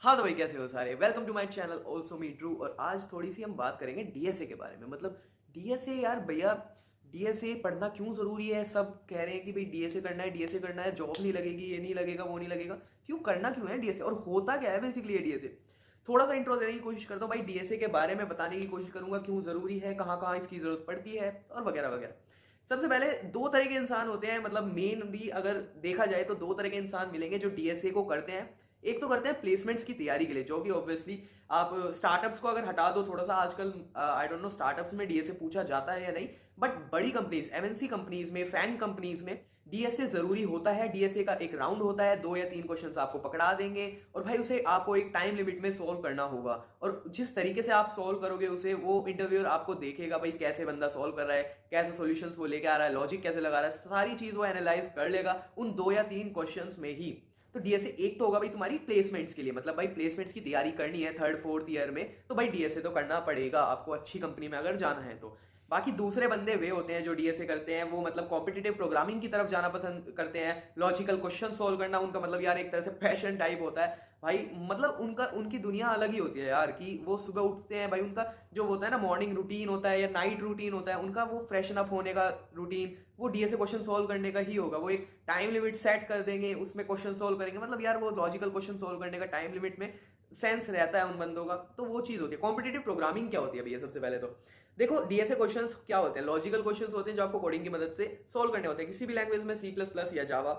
हाँ तो भाई कैसे हो सारे। वेलकम टू माय चैनल ऑल्सो मी ट्रू। और आज थोड़ी सी हम बात करेंगे डीएसए के बारे में। मतलब डीएसए यार भैया, डीएसए पढ़ना क्यों जरूरी है। सब कह रहे हैं कि भाई डीएसए करना है, डीएसए करना है, जॉब नहीं लगेगी, ये नहीं लगेगा, वो नहीं लगेगा। क्यों करना क्यों है डीएसए और होता क्या है बेसिकली ये डीएसए। थोड़ा सा इंट्रो देने की कोशिश करता हूँ भाई, डीएसए के बारे में बताने की कोशिश करूंगा, क्यों जरूरी है, कहाँ कहाँ इसकी जरूरत पड़ती है और वगैरह वगैरह। सबसे पहले दो तरह के इंसान होते हैं, मतलब मेनली अगर देखा जाए तो दो तरह के इंसान मिलेंगे जो डीएसए को करते हैं। एक तो करते हैं प्लेसमेंट्स की तैयारी के लिए, जो कि ऑब्वियसली आप स्टार्टअप्स को अगर हटा दो थोड़ा सा, आजकल आई डोंट नो स्टार्टअप्स में डीएसए पूछा जाता है या नहीं, बट बड़ी कंपनीज, एमएनसी कंपनीज में, फैंग कंपनीज में डीएसए जरूरी होता है। डीएसए का एक राउंड होता है, 2 या 3 क्वेश्चंस आपको पकड़ा देंगे और भाई उसे आपको एक टाइम लिमिट में सोल्व करना होगा। और जिस तरीके से आप सोल्व करोगे उसे, वो इंटरव्यूअर आपको देखेगा भाई कैसे बंदा सोल्व कर रहा है, कैसे सॉल्यूशंस वो लेके आ रहा है, लॉजिक कैसे लगा रहा है, सारी चीज वो एनालाइज कर लेगा उन 2 या 3 क्वेश्चंस में ही। तो डीएसए एक तो होगा भाई तुम्हारी प्लेसमेंट्स के लिए, मतलब भाई प्लेसमेंट्स की तैयारी करनी है 3rd 4th ईयर में, तो भाई डीएसए तो करना पड़ेगा आपको अच्छी कंपनी में अगर जाना है तो। बाकी दूसरे बंदे वे होते हैं जो डीएसए करते हैं, वो मतलब कॉम्पिटिटिव प्रोग्रामिंग की तरफ जाना पसंद करते हैं, लॉजिकल क्वेश्चन सोल्व करना उनका मतलब यार एक तरह से पैशन टाइप होता है भाई। मतलब उनका उनकी दुनिया अलग ही होती है यार, कि वो सुबह उठते हैं भाई, उनका जो होता है ना मॉर्निंग रूटीन होता है या नाइट रूटीन होता है उनका, वो फ्रेशन अप होने का रूटीन वो डीएसए क्वेश्चन सोल्व करने का ही होगा। वो एक टाइम लिमिट सेट कर देंगे, उसमें क्वेश्चन सोल्व करेंगे। मतलब यार वो लॉजिकल क्वेश्चन सोल्व करने का टाइम लिमिट में सेंस रहता है उन बंदों का, तो वो चीज होती है। कॉम्पिटिटिव प्रोग्रामिंग क्या होती है भैया, सबसे पहले तो देखो डीएसए क्वेश्चंस क्या होते हैं। लॉजिकल क्वेश्चंस होते हैं जो आपको कोडिंग की मदद से सोल्व करने होते हैं, किसी भी लैंग्वेज में, सी प्लस प्लस या जावा।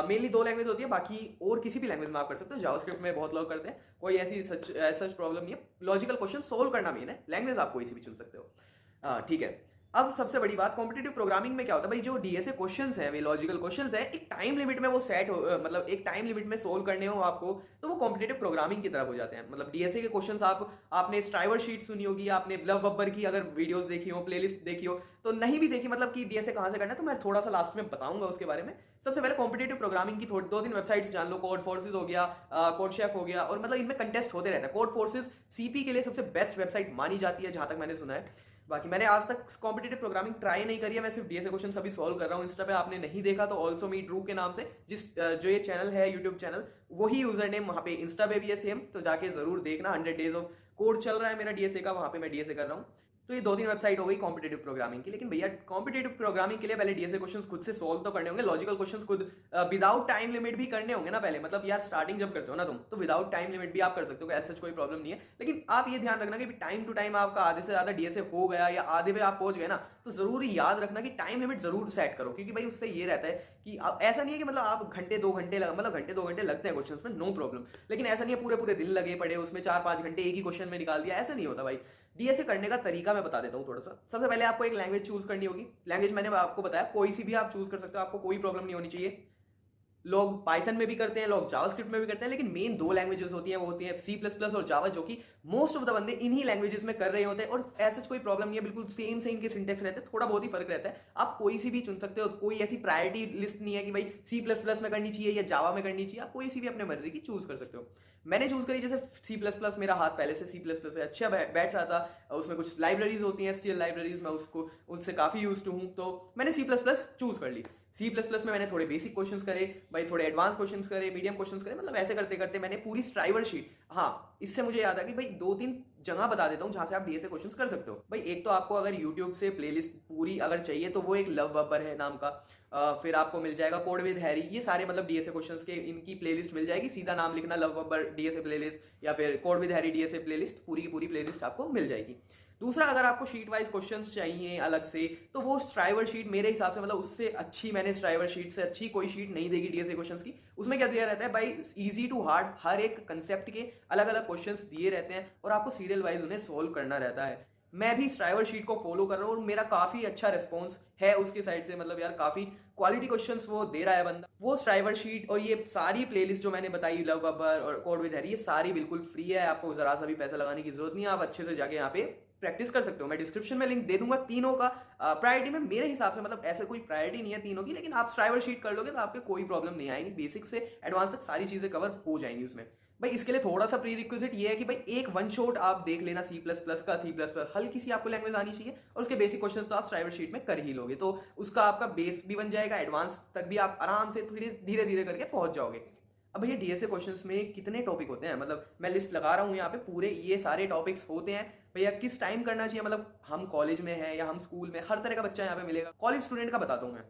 मेनली 2 लैंग्वेज होती है, बाकी और किसी भी लैंग्वेज में आप कर सकते हो। जावास्क्रिप्ट में बहुत लोग करते हैं, कोई ऐसी सच प्रॉब्लम नहीं है। लॉजिकल क्वेश्चन सोल्व करना मेन है, लैंग्वेज आप कोई सी भी चुन सकते हो। ठीक है। अब सबसे बड़ी बात, कॉम्पिटिटिव प्रोग्रामिंग में क्या होता है भाई, जो डीएसए क्वेश्चंस हैं, वे लॉजिकल क्वेश्चंस हैं, एक टाइम लिमिट में वो सेट हो, मतलब एक टाइम लिमिट में सोल्व करने हो आपको, तो वो कॉम्पिटिटिव प्रोग्रामिंग की तरफ हो जाते हैं। मतलब डीएसए के क्वेश्चंस आपने स्ट्राइवर शीट सुनी होगी, आपने लव बब्बर की अगर वीडियोस देखी हो, प्लेलिस्ट देखी हो, तो नहीं भी देखी मतलब कि डीएसए कहां से करना है, तो मैं थोड़ा सा लास्ट में बताऊंगा उसके बारे में। सबसे पहले कॉम्पिटिटिव प्रोग्रामिंग की 2-3 वेबसाइट्स जान लो। कोड फोर्सेस हो गया, कोड शेफ हो गया, और मतलब इनमें कंटेस्ट होते रहता है। कोड फोर्सेस सीपी के लिए सबसे बेस्ट वेबसाइट मानी जाती है जहां तक मैंने सुना है। बाकी मैंने आज तक कॉम्पिटिटिव प्रोग्रामिंग ट्राई नहीं करी है, मैं सिर्फ डीएसए क्वेश्चन अभी सॉल्व कर रहा हूँ। इंस्टा पे आपने नहीं देखा तो ऑल्सो मी ट्रू के नाम से जो ये चैनल है, यूट्यूब चैनल, वही यूजर नेम वहां पे इंस्टा पे भी है सेम, तो जाके जरूर देखना। 100 डेज ऑफ कोड चल रहा है मेरा डीएसए का, वहां पे मैं डीएसए कर रहा हूँ। तो ये 2-3 वेबसाइट हो गई कॉम्पिटेटिव प्रोग्रामिंग की। लेकिन भैया कॉम्पिटेटिव प्रोग्रामिंग के लिए पहले डीएसए क्वेश्चंस खुद से सॉल्व तो करने होंगे, लॉजिकल क्वेश्चंस खुद विदाउट टाइम लिमिट भी करने होंगे ना पहले। मतलब यार स्टार्टिंग जब करते हो ना तुम, तो विदाउट टाइम लिमिट भी आप कर सकते हो, ऐसा कोई प्रॉब्लम नहीं है। लेकिन आप ये ध्यान रखना कि टाइम टू टाइम आपका आधे से ज्यादा डीएसए हो गया या आधे पे आप पहुंच गए ना, तो जरूरी याद रखना कि टाइम लिमिट जरूर सेट करो, क्योंकि भाई उससे ये रहता है कि ऐसा नहीं है कि मतलब आप घंटे 2 घंटे मतलब घंटे 2 घंटे लगते हैं क्वेश्चंस में, नो प्रॉब्लम। लेकिन ऐसा नहीं है पूरे पूरे दिन लगे पड़े उसमें, 4-5 घंटे एक ही क्वेश्चन में निकाल दिया, ऐसा नहीं होता भाई। डीएसए करने का तरीका मैं बता देता हूं थोड़ा सा। सबसे पहले आपको एक लैंग्वेज चूज करनी होगी। लैंग्वेज मैंने आपको बताया कोई सी भी आप चूज कर सकते हो, आपको कोई प्रॉब्लम नहीं होनी चाहिए। लोग पाइथन में भी करते हैं, लोग जावास्क्रिप्ट में भी करते हैं, लेकिन मेन 2 लैंग्वेजेस होती हैं, वो होती है सी प्लस प्लस और जावा, जो कि मोस्ट ऑफ द बंदे इन्हीं लैंग्वेजेस में कर रहे होते हैं। और ऐसा कोई प्रॉब्लम नहीं है, बिल्कुल सेम सेम के सिंटेक्स रहते हैं, थोड़ा बहुत ही फर्क रहता है। आप कोई सी भी चुन सकते हो, कोई ऐसी प्रायोरिटी लिस्ट नहीं है कि भाई सी प्लस प्लस में करनी चाहिए या जावा में करनी चाहिए। आप कोई सी भी अपने मर्जी की चूज कर सकते हो। मैंने चूज करी जैसे सी प्लस प्लस, मेरा हाथ पहले से सी प्लस प्लस से अच्छा बैठ रहा था, उसमें कुछ लाइब्रेरीज होती हैं, एसक्यूएल लाइब्रेरीज, मैं उसको उनसे काफी यूज्ड हूं, तो मैंने सी प्लस प्लस चूज कर ली। सी प्लस प्लस में मैंने थोड़े बेसिक क्वेश्चंस करे भाई, थोड़े एडवांस क्वेश्चंस करे, मीडियम क्वेश्चंस करे, मतलब ऐसे करते करते मैंने पूरी स्ट्राइवर शीट। हाँ, इससे मुझे याद आ कि भाई 2-3 जगह बता देता हूं जहां से आप डीएसए क्वेश्चंस कर सकते हो भाई। एक तो आपको अगर यूट्यूब से प्लेलिस्ट पूरी अगर चाहिए तो वो एक लव बब्बर है नाम का। फिर आपको मिल जाएगा कोड विद हैरी, ये सारे मतलब डीएसए क्वेश्चंस के इनकी प्लेलिस्ट मिल जाएगी। सीधा नाम लिखना लव बब्बर डीएसए प्लेलिस्ट या फिर code with Harry DSA playlist, पूरी की पूरी प्लेलिस्ट आपको मिल जाएगी। दूसरा, अगर आपको शीट वाइज क्वेश्चंस चाहिए अलग से, तो वो स्ट्राइवर शीट मेरे हिसाब से मतलब उससे अच्छी, मैंने स्ट्राइवर शीट से अच्छी कोई शीट नहीं देगी डीएसए क्वेश्चंस की। उसमें क्या दिया रहता है भाई, इजी टू हार्ड, हर एक कंसेप्ट के अलग अलग क्वेश्चंस दिए रहते हैं और आपको सीरियल वाइज उन्हें सोल्व करना रहता है। मैं भी स्ट्राइवर शीट को फॉलो कर रहा हूँ और मेरा काफी अच्छा रिस्पॉन्स है उसकी साइड से। मतलब यार काफी क्वालिटी क्वेश्चंस वो दे रहा है बंदा। वो स्ट्राइवर शीट और ये सारी प्लेलिस्ट जो मैंने बताई, लव बब्बर और कोड विद हैरी, ये सारी बिल्कुल फ्री है, आपको जरा सा भी पैसा लगाने की जरूरत नहीं है। आप अच्छे से जाके यहाँ पे प्रैक्टिस कर सकते हो। मैं डिस्क्रिप्शन में लिंक दे दूंगा तीनों का। प्रायोरिटी में मेरे हिसाब से मतलब ऐसे कोई प्रायोरिटी नहीं है तीनों की, लेकिन आप स्ट्राइवर शीट कर लोगे तो आपके कोई प्रॉब्लम नहीं आएगी। बेसिक से एडवांस तक सारी चीजें कवर हो जाएंगी उसमें। भाई इसके लिए थोड़ा सा प्री रिक्विजिट ये है कि भाई एक वन शॉट आप देख लेना सी प्लस प्लस का। सी प्लस प्लस हल्की सी आपको लैंग्वेज आनी चाहिए और उसके बेसिक क्वेश्चन तो आप स्ट्राइवर शीट में कर ही लोगे, तो उसका आपका बेस भी बन जाएगा। एडवांस तक भी आप आराम से धीरे धीरे करके पहुंच जाओगे। अब भैया डीएसए क्वेश्चंस में कितने टॉपिक होते हैं, मतलब मैं लिस्ट लगा रहा हूँ यहाँ पे, पूरे ये सारे टॉपिक्स होते हैं भैया। किस टाइम करना चाहिए, मतलब हम कॉलेज में हैं या हम स्कूल में, हर तरह का बच्चा यहाँ पे मिलेगा। कॉलेज स्टूडेंट का बताता हूँ मैं।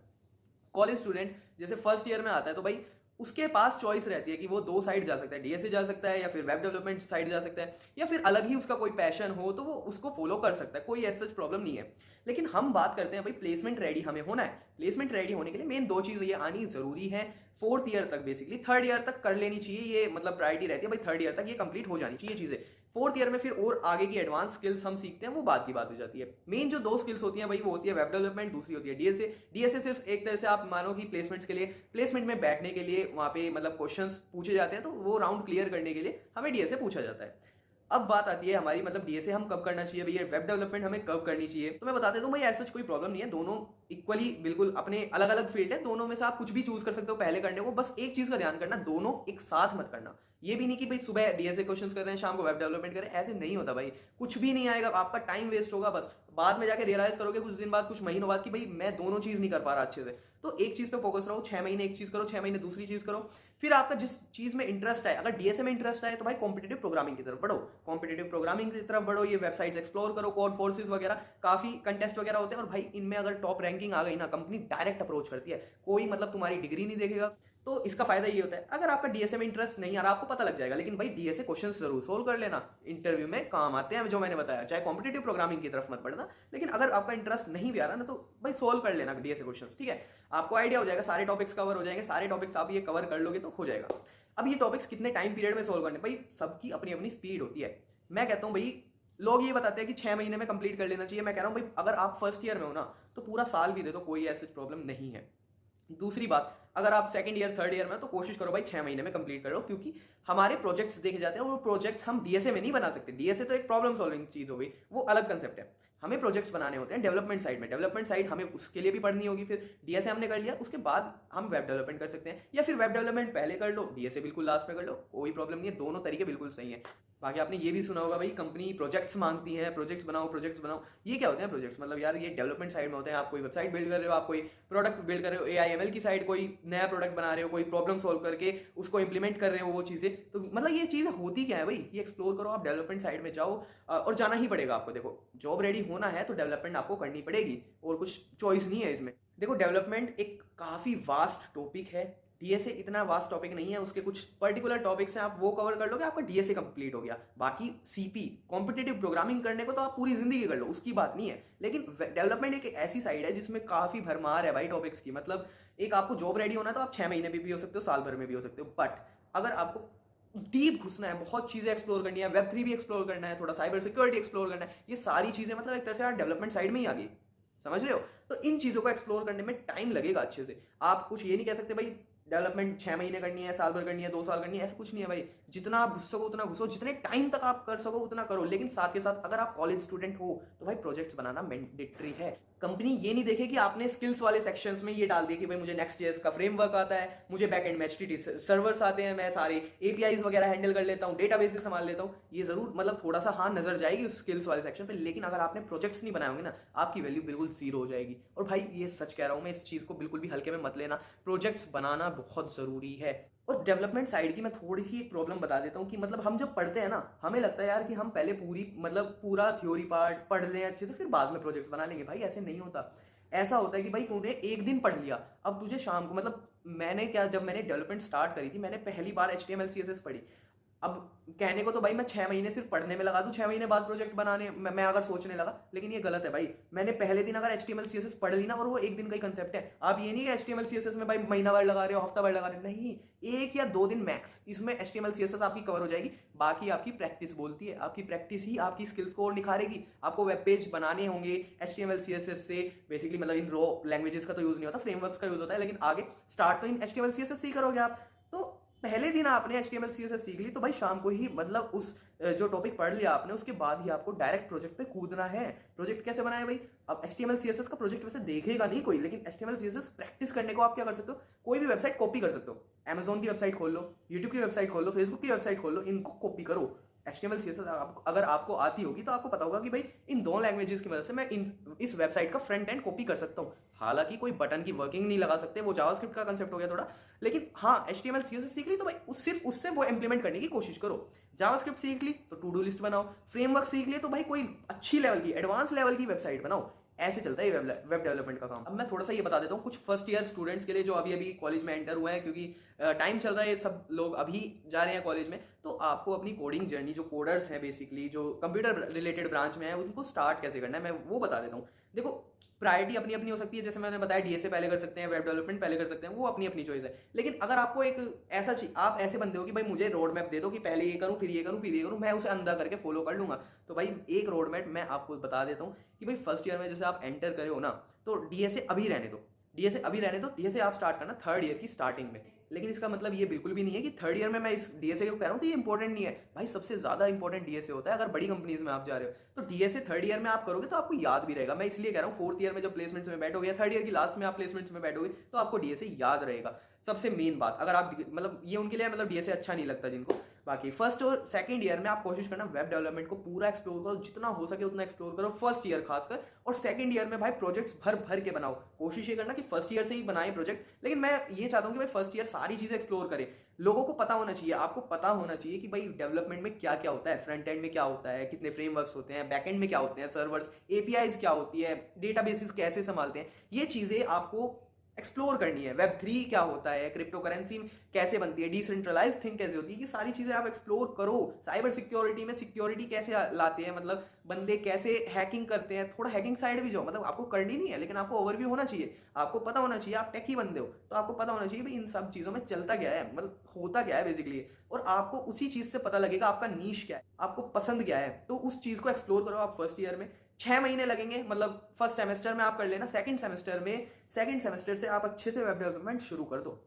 कॉलेज स्टूडेंट जैसे फर्स्ट ईयर में आता है तो भाई उसके पास चॉइस रहती है कि वो दो साइड जा सकता है, डीएसए जा सकता है या फिर वेब डेवलपमेंट साइड जा सकता है, या फिर अलग ही उसका कोई पैशन हो तो वो उसको फॉलो कर सकता है, कोई ऐसा प्रॉब्लम नहीं है। लेकिन हम बात करते हैं भाई प्लेसमेंट रेडी हमें होना है। प्लेसमेंट रेडी होने के लिए मेन दो चीज़ ये आनी जरूरी है। फोर्थ ईयर तक, बेसिकली थर्ड ईयर तक कर लेनी चाहिए, ये मतलब प्रायोरिटी रहती है भाई, थर्ड ईयर तक ये कंप्लीट हो जानी चाहिए चीज़ें। फोर्थ ईयर में फिर और आगे की एडवांस स्किल्स हम सीखते हैं, वो बात की बात हो जाती है। मेन जो दो स्किल्स होती हैं भाई वो होती है वेब डेवलपमेंट, दूसरी होती है डीएसए। डीएसए सिर्फ एक तरह से आप मानो कि प्लेसमेंट्स के लिए, प्लेसमेंट में बैठने के लिए वहाँ पे मतलब क्वेश्चंस पूछे जाते हैं, तो वो राउंड क्लियर करने के लिए हमें डीएसए पूछा जाता है। अब बात आती है हमारी, मतलब डीएसए हम कब करना चाहिए भैया, वेब डेवलपमेंट हमें कब करनी चाहिए। तो मैं बता देता हूँ भाई, ऐसा कोई प्रॉब्लम नहीं है, दोनों इक्वली बिल्कुल अपने अलग अलग फील्ड है, दोनों में से आप कुछ भी चूज कर सकते हो पहले करने को। बस एक चीज का ध्यान करना, दोनों एक साथ मत करना। ये भी नहीं कि भाई सुबह डीएसए क्वेश्चंस कर रहे हैं, शाम को वेब डेवलपमेंट करें, ऐसे नहीं होता भाई, कुछ भी नहीं आएगा, आपका टाइम वेस्ट होगा। बस बाद में जाके रियलाइज करोगे कुछ दिन बाद, कुछ महीनों बाद, कि भाई मैं दोनों चीज नहीं कर पा रहा अच्छे से। तो एक चीज पे फोकस रहो, 6 महीने एक चीज करो, 6 महीने दूसरी चीज करो। फिर आपका जिस चीज में इंटरेस्ट है, अगर डीएसए में इंटरेस्ट है तो भाई कॉम्पिटेटिव प्रोग्रामिंग की तरफ बढ़ो, कॉम्पिटेटिव प्रोग्रामिंग की तरफ बढ़ो, ये वेबसाइट्स एक्सप्लोर करो, कोड फोर्सेस वगैरह, काफी कंटेस्ट वगैरह होते हैं। और भाई इनमें अगर टॉप रैंकिंग आ गई ना, कंपनी डायरेक्ट अप्रोच करती है, कोई मतलब तुम्हारी डिग्री नहीं देखेगा। तो इसका फायदा ये होता है, अगर आपका डीएसए में इंटरेस्ट नहीं आ रहा, आपको पता लग जाएगा, लेकिन भाई डीएसए क्वेश्चन जरूर सोल्व कर लेना, इंटरव्यू में काम आते हैं जो मैंने बताया। चाहे कॉम्पिटेटिव प्रोग्रामिंग की तरफ मत बढ़ना, लेकिन अगर आपका इंटरेस्ट नहीं भी आ रहा ना, तो भाई सोल्व कर लेना डीएसए क्वेश्चन, ठीक है। आपको आइडिया हो जाएगा, सारे टॉपिक्स कवर हो जाएंगे, सारे टॉपिक्स आप ये कवर कर लोगे तो हो जाएगा। अब ये टॉपिक्स कितने टाइम पीरियड में सोल्व करने, भाई सबकी अपनी अपनी स्पीड होती है। मैं कहता हूँ भाई, लोग ये बताते हैं कि 6 महीने में कंप्लीट कर लेना चाहिए, मैं कह रहा हूँ भाई अगर आप फर्स्ट ईयर में हो ना, तो पूरा साल भी दे दो, कोई ऐसी प्रॉब्लम नहीं है। दूसरी बात, अगर आप सेकंड ईयर थर्ड ईयर में, तो कोशिश करो भाई 6 महीने में कंप्लीट करो, क्योंकि हमारे प्रोजेक्ट्स देखे जाते हैं, वो प्रोजेक्ट्स हम डीएसए में नहीं बना सकते। डीएसए तो एक प्रॉब्लम सॉल्विंग चीज हो गई, वो अलग कंसेप्ट है। हमें प्रोजेक्ट्स बनाने होते हैं डेवलपमेंट साइड में, डेवलपमेंट साइड हमें उसके लिए भी पढ़नी होगी। फिर डीएसए हमने कर लिया, उसके बाद हम वेब डेवलपमेंट कर सकते हैं, या फिर वेब डेवलपमेंट पहले कर लो, डीएसए बिल्कुल लास्ट में कर लो, कोई प्रॉब्लम नहीं है, दोनों तरीके बिल्कुल सही है। बाकी आपने ये भी सुना होगा भाई, कंपनी प्रोजेक्ट्स मांगती है, प्रोजेक्ट्स बनाओ प्रोजेक्ट्स बनाओ। ये क्या होते हैं प्रोजेक्ट्स, मतलब यार ये डेवलपमेंट साइड में होते हैं, आप कोई वेबसाइट बिल्ड कर रहे हो, आप कोई प्रोडक्ट बिल्ड कर रहे हो, एआईएमएल की साइड कोई नया प्रोडक्ट बना रहे हो, कोई प्रॉब्लम सॉल्व करके उसको इंप्लीमेंट कर रहे हो, वो चीजें। तो मतलब ये चीजें होती क्या है भाई, ये एक्सप्लोर करो, आप डेवलपमेंट साइड में जाओ, और जाना ही पड़ेगा आपको। देखो जॉब रेडी होना है तो डेवलपमेंट आपको करनी पड़ेगी, और कुछ चॉइस नहीं है इसमें। देखो डेवलपमेंट एक काफी वास्ट टॉपिक है, डीएसए इतना वास्ट टॉपिक नहीं है, उसके कुछ पर्टिकुलर टॉपिक्स हैं, आप वो कवर कर लोगे, आपका डीएसए कंप्लीट हो गया। बाकी सीपी कॉम्पिटेटिव प्रोग्रामिंग करने को तो आप पूरी जिंदगी कर लो, उसकी बात नहीं है। लेकिन डेवलपमेंट एक ऐसी साइड है जिसमें काफी भरमार है भाई टॉपिक्स की। मतलब एक आपको जॉब रेडी होना तो आप 6 महीने में भी हो सकते हो, साल भर में भी हो सकते हो, बट अगर आपको डीप घुसना है, बहुत चीजें एक्सप्लोर करनी है, वेब 3 भी एक्सप्लोर करना है, थोड़ा साइबर सिक्योरिटी एक्सप्लोर करना है, ये सारी चीजें मतलब एक तरह से आप डेवलपमेंट साइड में ही आ गई, समझ रहे हो। तो इन चीजों को एक्सप्लोर करने में टाइम लगेगा अच्छे से। आप कुछ ये नहीं कह सकते भाई डेवलपमेंट 6 महीने करनी है, साल भर करनी है, 2 साल करनी है, ऐसा कुछ नहीं है भाई। जितना आप घुस सको उतना घुसो, जितने टाइम तक आप कर सको उतना करो। लेकिन साथ के साथ अगर आप कॉलेज स्टूडेंट हो तो भाई प्रोजेक्ट्स बनाना मैंडेटरी है। कंपनी ये नहीं देखे कि आपने स्किल्स वाले सेक्शंस में ये डाल दिया कि भाई मुझे नेक्स्ट.js का फ्रेमवर्क आता है, मुझे बैकएंड में एचटीटीपी सर्वर्स आते हैं, मैं सारे एपीआईज वगैरह हैंडल कर लेता हूँ, डेटाबेसेस संभाल लेता हूँ। ये जरूर मतलब थोड़ा सा हाँ नजर जाएगी उस स्किल्स वाले सेक्शन पे, लेकिन अगर आपने प्रोजेक्ट्स नहीं बनाए होंगे ना, आपकी वैल्यू बिल्कुल जीरो हो जाएगी। और भाई ये सच कह रहा हूँ मैं, इस चीज को बिल्कुल भी हल्के में मत लेना, प्रोजेक्ट्स बनाना बहुत जरूरी है। और डेवलपमेंट साइड की मैं थोड़ी सी एक प्रॉब्लम बता देता हूँ कि मतलब हम जब पढ़ते हैं ना, हमें लगता है यार कि हम पहले पूरा थ्योरी पार्ट पढ़ लें अच्छे से, फिर बाद में प्रोजेक्ट्स बना लेंगे। भाई ऐसे नहीं होता। ऐसा होता है कि भाई तूने एक दिन पढ़ लिया, अब तुझे शाम को, मतलब जब मैंने डेवलपमेंट स्टार्ट करी थी, मैंने पहली बार HTML CSS पढ़ी। अब कहने को तो भाई मैं 6 महीने सिर्फ पढ़ने में लगा दूं, 6 महीने बाद प्रोजेक्ट बनाने मैं अगर सोचने लगा, लेकिन ये गलत है भाई। मैंने पहले दिन अगर HTML CSS पढ़ ली ना, और वो एक दिन का ही कंसेप्ट है, आप ये नहीं कि HTML CSS में भाई महीना भर लगा रहे हो, हफ्ता भर लगा रहे हो, नहीं, 1 या 2 दिन मैक्स इसमें HTML CSS आपकी कवर हो जाएगी। बाकी आपकी प्रैक्टिस बोलती है, आपकी प्रैक्टिस ही आपकी स्किल्स को और निखारेगी। आपको वेब पेज बनाने होंगे HTML CSS से, बेसिकली मतलब इन रो लैंग्वेजेस का तो यूज नहीं होता, फ्रेमवर्क्स का यूज होता है, लेकिन आगे स्टार्ट तो इन HTML CSS से ही करोगे आप। तो पहले दिन आपने HTML CSS सीख ली, तो भाई शाम को ही मतलब उस जो टॉपिक पढ़ लिया आपने, उसके बाद ही आपको डायरेक्ट प्रोजेक्ट पे कूदना है। प्रोजेक्ट कैसे बनाए भाई, अब HTML CSS का प्रोजेक्ट वैसे देखेगा नहीं कोई, लेकिन HTML CSS प्रैक्टिस करने को आप क्या कर सकते हो, कोई भी वेबसाइट कॉपी कर सकते हो। Amazon की वेबसाइट खोल लो, यूट्यूब की वेबसाइट खोल लो, फेसबुक की वेबसाइट खोल लो, इनको कॉपी करो। HTML CSS अगर आपको आती होगी तो आपको पता होगा कि भाई इन दोनों लैंग्वेजेस की मदद से मैं इस वेबसाइट का फ्रंट एंड कॉपी कर सकता हूँ। हालांकि कोई बटन की वर्किंग नहीं लगा सकते, वो जावास्क्रिप्ट का कंसेप्ट हो गया थोड़ा, लेकिन हाँ HTML CSS सीख ली तो भाई सिर्फ उससे वो इंप्लीमेंट करने की कोशिश करो। जावास्क्रिप्ट सीख ली तो टू डू लिस्ट बनाओ, फ्रेमवर्क सीख लिए तो भाई कोई अच्छी लेवल की एडवांस लेवल की वेबसाइट बनाओ। ऐसे चलता है वेब डेवलपमेंट का काम। अब मैं थोड़ा सा ये बता देता हूँ कुछ फर्स्ट ईयर स्टूडेंट्स के लिए जो अभी अभी कॉलेज में एंटर हुए हैं, क्योंकि टाइम चल रहा है, सब लोग अभी जा रहे हैं कॉलेज में, तो आपको अपनी कोडिंग जर्नी, जो कोडर्स हैं बेसिकली जो कंप्यूटर रिलेटेड ब्रांच में है, उनको स्टार्ट कैसे करना है मैं वो बता देता हूँ। देखो प्रायोरिटी अपनी अपनी हो सकती है, जैसे मैंने बताया डीएसए पहले कर सकते हैं, वेब डेवलपमेंट पहले कर सकते हैं, वो अपनी अपनी चॉइस है। लेकिन अगर आपको एक ऐसा आप ऐसे बंदे हो कि भाई मुझे रोड मैप दे दो कि पहले ये करूँ फिर ये करूँ फिर ये करूँ, मैं उसे अंधा करके फॉलो कर लूंगा, तो भाई एक रोड मैप मैं आपको बता देता हूँ कि भाई फर्स्ट ईयर में जैसे आप एंटर करे हो ना, तो डीएसए अभी रहने दो, डीएसए अभी रहने दो, डीएसए आप स्टार्ट करना थर्ड ईयर की स्टार्टिंग में। लेकिन इसका मतलब ये बिल्कुल भी नहीं है कि थर्ड ईयर में मैं इस डीएसए को कह रहा हूँ तो ये इंपॉर्टेंट नहीं है भाई, सबसे ज्यादा इंपॉर्टेंट डीएसए होता है। अगर बड़ी कंपनीज में आप जा रहे हो तो डीएसए थर्ड ईयर में आप करोगे तो आपको याद भी रहेगा। मैं इसलिए कह रहा हूँ फोर्थ ईयर में जब प्लेसमेंट्स में बैठोगे या थर्ड ईयर की लास्ट में आप प्लेसमेंट्स में बैठोगे तो आपको डीएसए याद रहेगा। सबसे मेन बात, अगर आप मतलब ये उनके लिए मतलब डीएसए अच्छा नहीं लगता जिनको, बाकी फर्स्ट और सेकंड ईयर में आप कोशिश करना वेब डेवलपमेंट को पूरा एक्सप्लोर करो, जितना हो सके उतना एक्सप्लोर करो फर्स्ट ईयर खासकर, और सेकंड ईयर में भाई प्रोजेक्ट्स भर भर के बनाओ। कोशिश ये करना कि फर्स्ट ईयर से ही बनाए प्रोजेक्ट, लेकिन मैं ये चाहता हूँ कि भाई फर्स्ट ईयर सारी चीजें एक्सप्लोर करें। लोगों को पता होना चाहिए, आपको पता होना चाहिए कि भाई डेवलपमेंट में क्या क्या होता है, फ्रंट एंड में क्या होता है, कितने फ्रेमवर्क्स होते हैं, बैक एंड में क्या होते हैं, सर्वर्स, एपीआईज क्या होती है, डेटाबेसेस कैसे संभालते हैं, ये चीजें आपको एक्सप्लोर करनी है। वेब 3 क्या होता है, क्रिप्टो करेंसी कैसे बनती है, डिसेंट्रलाइज थिंग कैसे होती है, ये सारी चीजें आप एक्सप्लोर करो। साइबर सिक्योरिटी में सिक्योरिटी कैसे लाते हैं, मतलब बंदे कैसे हैकिंग करते हैं, थोड़ा हैकिंग साइड भी जाओ, मतलब आपको करनी नहीं है लेकिन आपको ओवरव्यू होना चाहिए, आपको पता होना चाहिए, आप टेकी बंदे हो तो आपको पता होना चाहिए भाई इन सब चीजों में चलता क्या है, मतलब होता क्या है बेसिकली, और आपको उसी चीज से पता लगेगा आपका नीश क्या है, आपको पसंद क्या है, तो उस चीज को एक्सप्लोर करो आप फर्स्ट ईयर में। 6 महीने लगेंगे, मतलब फर्स्ट सेमेस्टर में आप कर लेना, सेकंड सेमेस्टर से आप अच्छे से वेब डेवलपमेंट शुरू कर दो,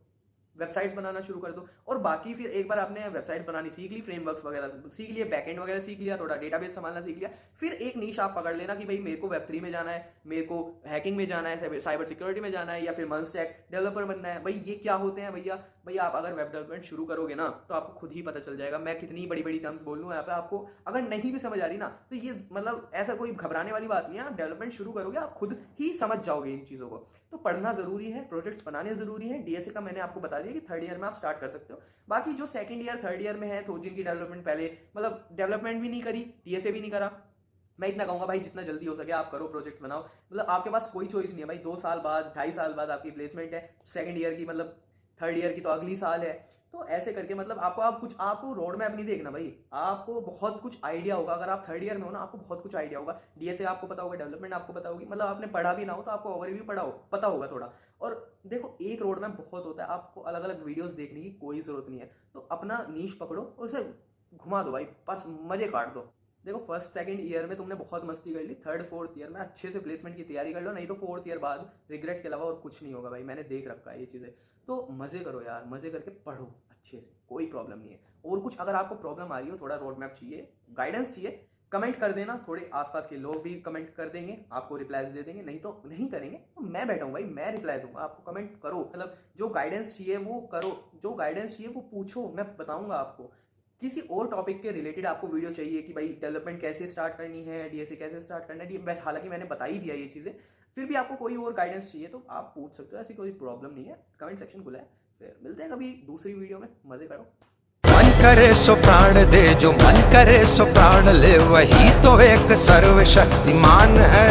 वेबसाइट्स बनाना शुरू कर दो। और बाकी फिर एक बार आपने वेबसाइट्स बनानी सीख ली, फ्रेमवर्क्स वगैरह सीख लिए, बैकएंड वगैरह सीख लिया, थोड़ा डेटाबेस संभालना सीख लिया, फिर एक नीश आप पकड़ लेना कि भाई मेरे को वेब 3 में जाना है, मेरे को हैकिंग में जाना है, साइबर सिक्योरिटी में जाना है, या फिर फुल स्टैक डेवलपर बनना है। भाई ये क्या होते हैं भैया आप अगर वेब डेवलपमेंट शुरू करोगे ना तो आपको खुद ही पता चल जाएगा। मैं कितनी बड़ी बड़ी टर्म्स बोल लूँ यहाँ पे, आपको अगर नहीं भी समझ आ रही ना तो ये मतलब ऐसा कोई घबराने वाली बात नहीं है, आप डेवलपमेंट शुरू करोगे आप खुद ही समझ जाओगे इन चीज़ों को। तो पढ़ना जरूरी है, प्रोजेक्ट्स बनाने जरूरी है। डीएसए का मैंने आपको बता दिया कि थर्ड ईयर में आप स्टार्ट कर सकते हो। बाकी जो सेकंड ईयर थर्ड ईयर में है तो जिनकी डेवलपमेंट पहले मतलब डेवलपमेंट भी नहीं करी, डीएसए भी नहीं करा, मैं इतना कहूंगा भाई जितना जल्दी हो सके आप करो, प्रोजेक्ट्स बनाओ। मतलब आपके पास कोई चॉइस नहीं है भाई, 2 साल बाद 2.5 साल बाद आपकी प्लेसमेंट है, सेकंड ईयर की मतलब थर्ड ईयर की तो अगली साल है। तो ऐसे करके मतलब आपको रोड मैप नहीं देखना भाई, आपको बहुत कुछ आइडिया होगा। अगर आप थर्ड ईयर में हो ना आपको बहुत कुछ आइडिया होगा, डीएसए आपको पता होगा, डेवलपमेंट आपको पता होगी, मतलब आपने पढ़ा भी ना हो तो आपको ओवरव्यू पता होगा थोड़ा। और देखो एक रोड मैप बहुत होता है, आपको अलग अलग वीडियोस देखने की कोई जरूरत नहीं है, तो अपना नीश पकड़ो और उसे घुमा दो भाई, बस मजे काट दो। देखो फर्स्ट सेकंड ईयर में तुमने बहुत मस्ती कर ली, थर्ड फोर्थ ईयर में अच्छे से प्लेसमेंट की तैयारी कर लो, नहीं तो फोर्थ ईयर बाद रिग्रेट के अलावा और कुछ नहीं होगा भाई, मैंने देख रखा है ये चीज़ें। तो मज़े करो यार, मज़े करके पढ़ो अच्छे से, कोई प्रॉब्लम नहीं है। और कुछ अगर आपको प्रॉब्लम आ रही हो, थोड़ा रोड मैप चाहिए, गाइडेंस चाहिए, कमेंट कर देना, थोड़े आसपास के लोग भी कमेंट कर देंगे, आपको रिप्लाईज दे देंगे, नहीं तो नहीं करेंगे तो मैं बैठा हूँ भाई, मैं रिप्लाई दूंगा आपको। कमेंट करो, मतलब जो गाइडेंस चाहिए वो करो, जो गाइडेंस चाहिए वो पूछो, मैं बताऊंगा आपको। किसी और टॉपिक के रिलेटेड आपको वीडियो चाहिए कि भाई डेवलपमेंट कैसे स्टार्ट करनी है, डीएसए कैसे स्टार्ट करना है, वैसे हालांकि मैंने बता ही दिया ये चीज़ें, फिर भी आपको कोई और गाइडेंस चाहिए तो आप पूछ सकते हो, ऐसी कोई प्रॉब्लम नहीं है, कमेंट सेक्शन खुला है। फिर मिलते हैं कभी दूसरी वीडियो में, मजे करो। मन करे सो प्राण दे, जो मन करे सो प्राण ले, वही तो एक सर्वशक्तिमान है।